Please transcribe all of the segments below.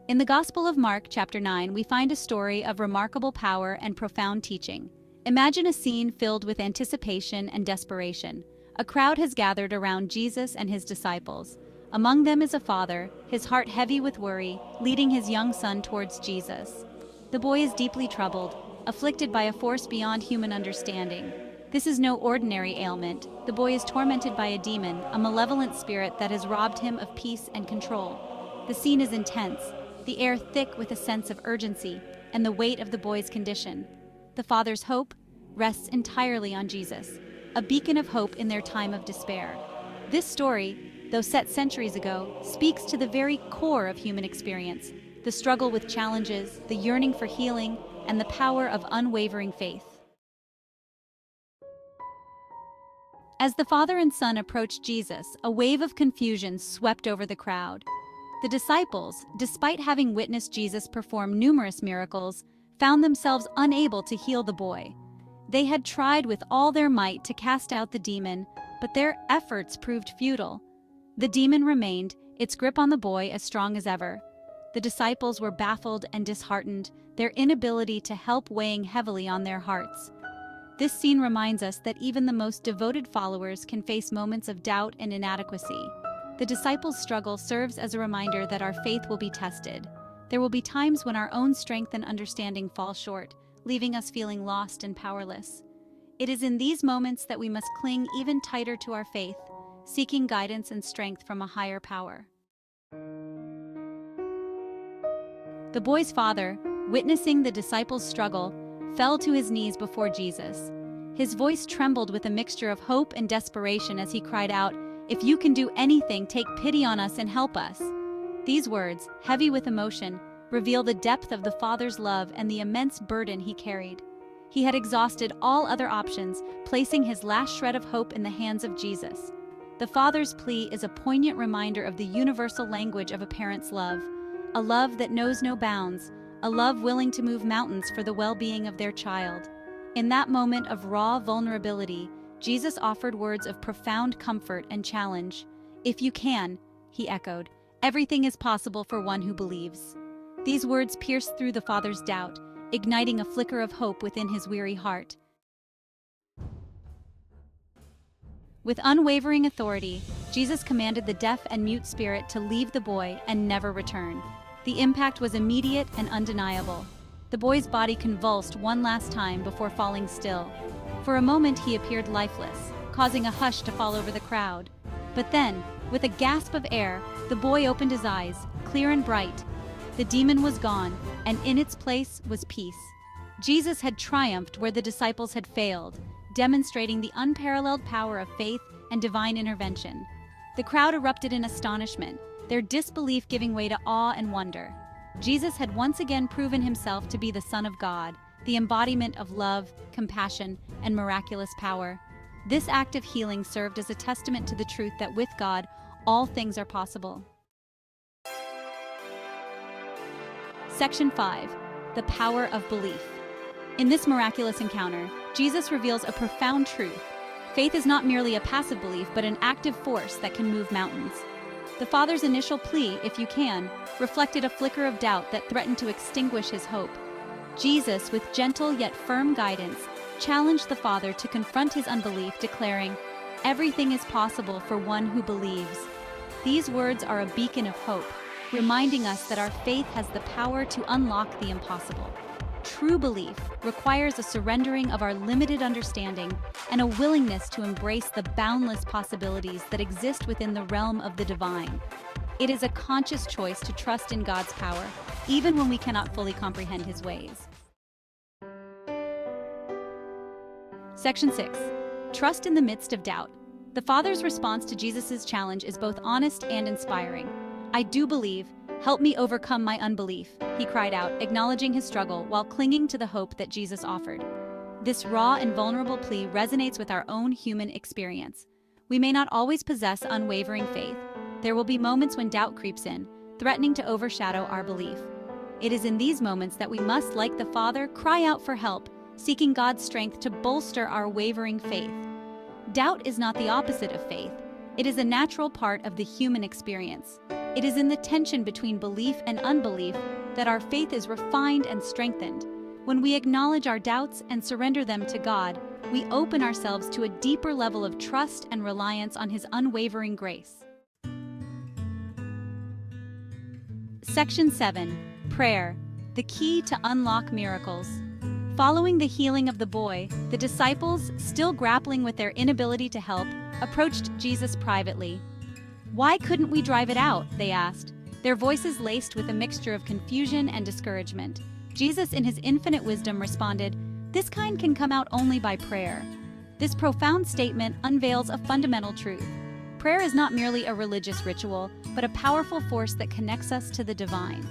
In the Gospel of Mark, chapter 9, we find a story of remarkable power and profound teaching. Imagine a scene filled with anticipation and desperation. A crowd has gathered around Jesus and his disciples. Among them is a father, his heart heavy with worry, leading his young son towards Jesus. The boy is deeply troubled, afflicted by a force beyond human understanding. This is no ordinary ailment. The boy is tormented by a demon, a malevolent spirit that has robbed him of peace and control. The scene is intense, the air thick with a sense of urgency and the weight of the boy's condition. The father's hope rests entirely on Jesus, a beacon of hope in their time of despair. This story, though set centuries ago, speaks to the very core of human experience, the struggle with challenges, the yearning for healing, and the power of unwavering faith. As the father and son approached Jesus, a wave of confusion swept over the crowd. The disciples, despite having witnessed Jesus perform numerous miracles, found themselves unable to heal the boy. They had tried with all their might to cast out the demon, but their efforts proved futile. The demon remained, its grip on the boy as strong as ever. The disciples were baffled and disheartened, their inability to help weighing heavily on their hearts. This scene reminds us that even the most devoted followers can face moments of doubt and inadequacy. The disciples' struggle serves as a reminder that our faith will be tested. There will be times when our own strength and understanding fall short, leaving us feeling lost and powerless. It is in these moments that we must cling even tighter to our faith, seeking guidance and strength from a higher power. The boy's father, witnessing the disciples' struggle, fell to his knees before Jesus. His voice trembled with a mixture of hope and desperation as he cried out, "If you can do anything, take pity on us and help us." These words, heavy with emotion, reveal the depth of the father's love and the immense burden he carried. He had exhausted all other options, placing his last shred of hope in the hands of Jesus. The father's plea is a poignant reminder of the universal language of a parent's love, a love that knows no bounds, a love willing to move mountains for the well-being of their child. In that moment of raw vulnerability, Jesus offered words of profound comfort and challenge. "If you can," he echoed, "everything is possible for one who believes." These words pierced through the father's doubt, igniting a flicker of hope within his weary heart. With unwavering authority, Jesus commanded the deaf and mute spirit to leave the boy and never return. The impact was immediate and undeniable. The boy's body convulsed one last time before falling still. For a moment he appeared lifeless, causing a hush to fall over the crowd. But then, with a gasp of air, the boy opened his eyes, clear and bright. The demon was gone, and in its place was peace. Jesus had triumphed where the disciples had failed, demonstrating the unparalleled power of faith and divine intervention. The crowd erupted in astonishment, their disbelief giving way to awe and wonder. Jesus had once again proven himself to be the Son of God, the embodiment of love, compassion, and miraculous power. This act of healing served as a testament to the truth that with God, all things are possible. Section 5. The Power of Belief. In this miraculous encounter, Jesus reveals a profound truth. Faith is not merely a passive belief, but an active force that can move mountains. The father's initial plea, "if you can," reflected a flicker of doubt that threatened to extinguish his hope. Jesus, with gentle yet firm guidance, challenged the father to confront his unbelief, declaring, "Everything is possible for one who believes." These words are a beacon of hope, reminding us that our faith has the power to unlock the impossible. True belief requires a surrendering of our limited understanding and a willingness to embrace the boundless possibilities that exist within the realm of the divine. It is a conscious choice to trust in God's power, even when we cannot fully comprehend his ways. Section 6. Trust in the midst of doubt. The father's response to Jesus' challenge is both honest and inspiring. "I do believe. Help me overcome my unbelief," he cried out, acknowledging his struggle while clinging to the hope that Jesus offered. This raw and vulnerable plea resonates with our own human experience. We may not always possess unwavering faith. There will be moments when doubt creeps in, threatening to overshadow our belief. It is in these moments that we must, like the father, cry out for help, seeking God's strength to bolster our wavering faith. Doubt is not the opposite of faith. It is a natural part of the human experience. It is in the tension between belief and unbelief that our faith is refined and strengthened. When we acknowledge our doubts and surrender them to God, we open ourselves to a deeper level of trust and reliance on His unwavering grace. Section 7. Prayer, the key to unlock miracles. Following the healing of the boy, the disciples, still grappling with their inability to help, approached Jesus privately. "Why couldn't we drive it out?" they asked, their voices laced with a mixture of confusion and discouragement. Jesus, in His infinite wisdom, responded, "This kind can come out only by prayer." This profound statement unveils a fundamental truth. Prayer is not merely a religious ritual, but a powerful force that connects us to the divine.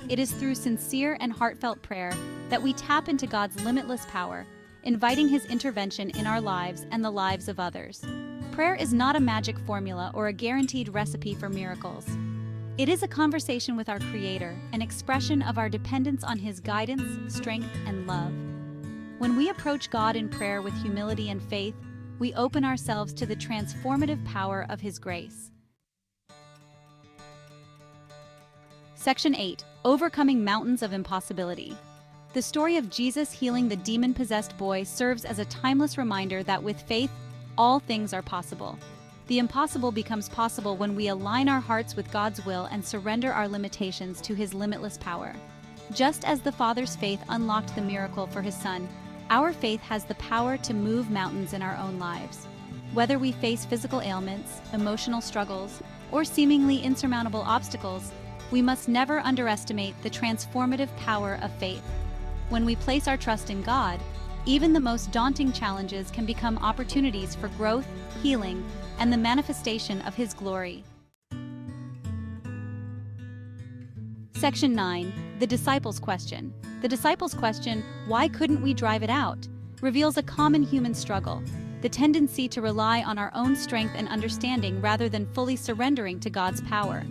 It is through sincere and heartfelt prayer that we tap into God's limitless power, inviting His intervention in our lives and the lives of others. Prayer is not a magic formula or a guaranteed recipe for miracles. It is a conversation with our Creator, an expression of our dependence on His guidance, strength, and love. When we approach God in prayer with humility and faith, we open ourselves to the transformative power of His grace. Section 8. Overcoming Mountains of Impossibility. The story of Jesus healing the demon-possessed boy serves as a timeless reminder that with faith, all things are possible. The impossible becomes possible when we align our hearts with God's will and surrender our limitations to His limitless power. Just as the Father's faith unlocked the miracle for His Son, our faith has the power to move mountains in our own lives. Whether we face physical ailments, emotional struggles, or seemingly insurmountable obstacles, we must never underestimate the transformative power of faith. When we place our trust in God, even the most daunting challenges can become opportunities for growth, healing, and the manifestation of His glory. Section 9. The Disciples' Question. The disciples' question, "Why couldn't we drive it out?" reveals a common human struggle, the tendency to rely on our own strength and understanding rather than fully surrendering to God's power.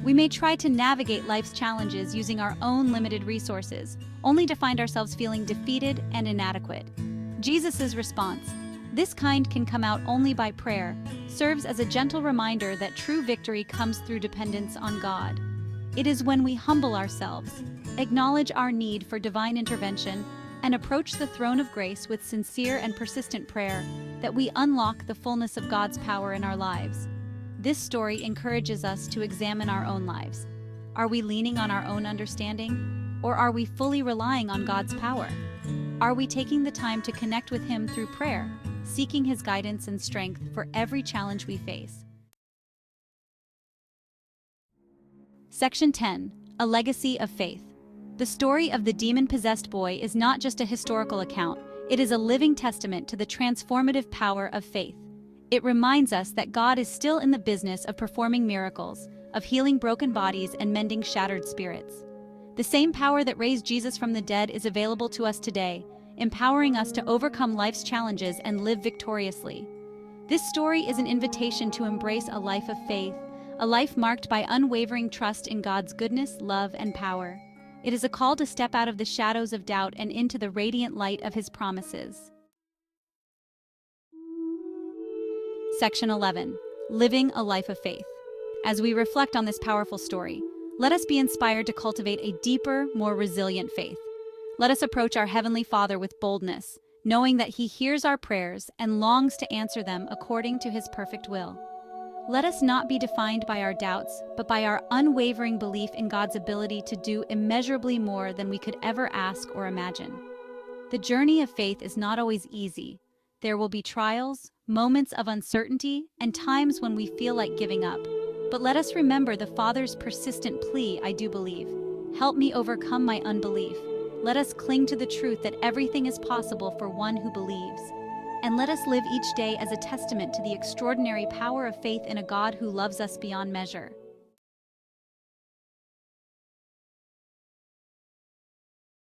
We may try to navigate life's challenges using our own limited resources, only to find ourselves feeling defeated and inadequate. Jesus' response, "This kind can come out only by prayer," serves as a gentle reminder that true victory comes through dependence on God. It is when we humble ourselves, acknowledge our need for divine intervention, and approach the throne of grace with sincere and persistent prayer that we unlock the fullness of God's power in our lives. This story encourages us to examine our own lives. Are we leaning on our own understanding, or are we fully relying on God's power? Are we taking the time to connect with Him through prayer, seeking His guidance and strength for every challenge we face? Section 10. A Legacy of Faith. The story of the demon-possessed boy is not just a historical account, it is a living testament to the transformative power of faith. It reminds us that God is still in the business of performing miracles, of healing broken bodies and mending shattered spirits. The same power that raised Jesus from the dead is available to us today, empowering us to overcome life's challenges and live victoriously. This story is an invitation to embrace a life of faith, a life marked by unwavering trust in God's goodness, love, and power. It is a call to step out of the shadows of doubt and into the radiant light of His promises. Section 11. Living a Life of Faith. As we reflect on this powerful story, let us be inspired to cultivate a deeper, more resilient faith. Let us approach our Heavenly Father with boldness, knowing that He hears our prayers and longs to answer them according to His perfect will. Let us not be defined by our doubts, but by our unwavering belief in God's ability to do immeasurably more than we could ever ask or imagine. The journey of faith is not always easy. There will be trials, moments of uncertainty, and times when we feel like giving up. But let us remember the Father's persistent plea, "I do believe. Help me overcome my unbelief." Let us cling to the truth that everything is possible for one who believes. And let us live each day as a testament to the extraordinary power of faith in a God who loves us beyond measure.